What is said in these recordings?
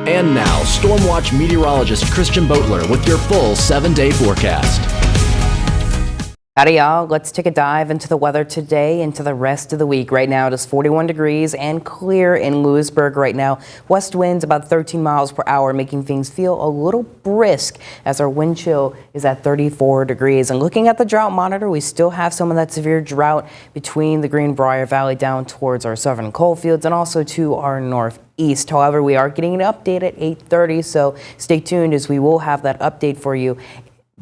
And now, Stormwatch meteorologist Christian Boatler with your full 7-day forecast. Howdy, y'all. Let's take a dive into the weather today into the rest of the week. Right now, it is 41 degrees and clear in Lewisburg right now. West winds about 13 miles per hour, making things feel a little brisk as our wind chill is at 34 degrees. And looking at the drought monitor, we still have some of that severe drought between the Greenbrier Valley down towards our southern coal fields and also to our northeast. However, we are getting an update at 8:30, so stay tuned as we will have that update for you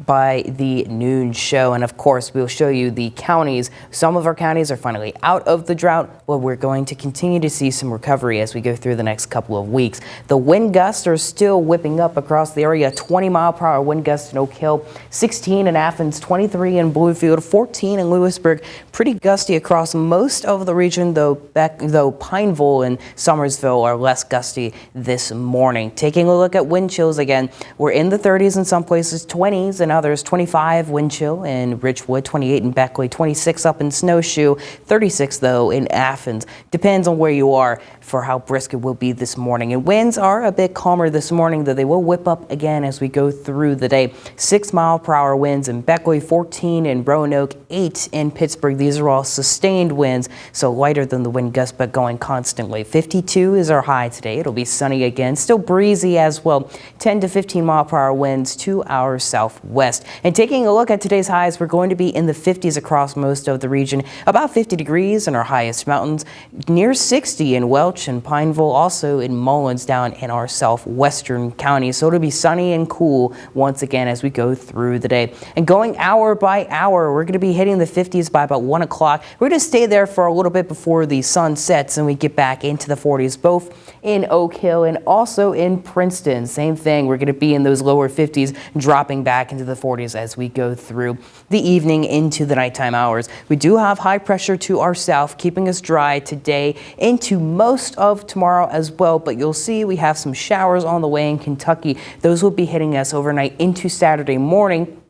by the noon show. And of course, we'll show you the counties. Some of our counties are finally out of the drought, but we're going to continue to see some recovery as we go through the next couple of weeks. The wind gusts are still whipping up across the area. 20-mile-per-hour wind gusts in Oak Hill, 16 in Athens, 23 in Bluefield, 14 in Lewisburg. Pretty gusty across most of the region, though Pineville and Summersville are less gusty this morning. Taking a look at wind chills again, we're in the 30s in some places, 20s and others, 25 wind chill in Ridgewood, 28 in Beckley, 26 up in Snowshoe, 36 though in Athens. Depends on where you are for how brisk it will be this morning. And winds are a bit calmer this morning, though they will whip up again as we go through the day. 6-mile-per-hour winds in Beckley, 14 in Roanoke, 8 in Pittsburgh. These are all sustained winds, so lighter than the wind gust, but going constantly. 52 is our high today. It'll be sunny again, still breezy as well. 10 to 15-mile-per-hour winds to our southwest. And taking a look at today's highs, we're going to be in the 50s across most of the region, about 50 degrees in our highest mountains, near 60 in Welch and Pineville, also in Mullins down in our southwestern counties. So it'll be sunny and cool once again as we go through the day. And going hour by hour, we're going to be hitting the 50s by about 1 o'clock. We're going to stay there for a little bit before the sun sets and we get back into the 40s, both in Oak Hill and also in Princeton. Same thing, we're going to be in those lower 50s, dropping back into the 40s as we go through the evening into the nighttime hours. We do have high pressure to our south, keeping us dry today into most of tomorrow as well, but you'll see we have some showers on the way in Kentucky. Those will be hitting us overnight into Saturday morning,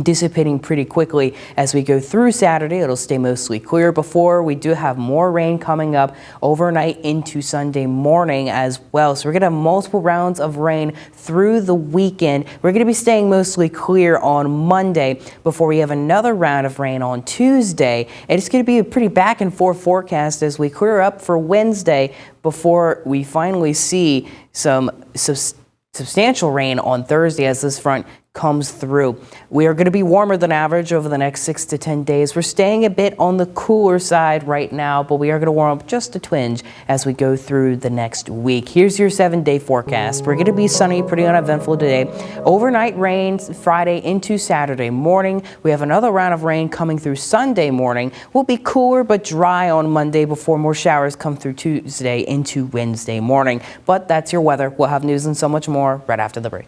dissipating pretty quickly as we go through Saturday. It'll stay mostly clear before we do have more rain coming up overnight into Sunday morning as well. So we're going to have multiple rounds of rain through the weekend. We're going to be staying mostly clear on Monday before we have another round of rain on Tuesday. And it's going to be a pretty back and forth forecast as we clear up for Wednesday before we finally see some substantial rain on Thursday as this front comes through. We are going to be warmer than average over the next 6 to 10 days. We're staying a bit on the cooler side right now, but we are going to warm up just a twinge as we go through the next week. Here's your 7-day forecast. We're going to be sunny, pretty uneventful today. Overnight rain Friday into Saturday morning. We have another round of rain coming through Sunday morning. We'll be cooler but dry on Monday before more showers come through Tuesday into Wednesday morning. But that's your weather. We'll have news and so much more right after the break.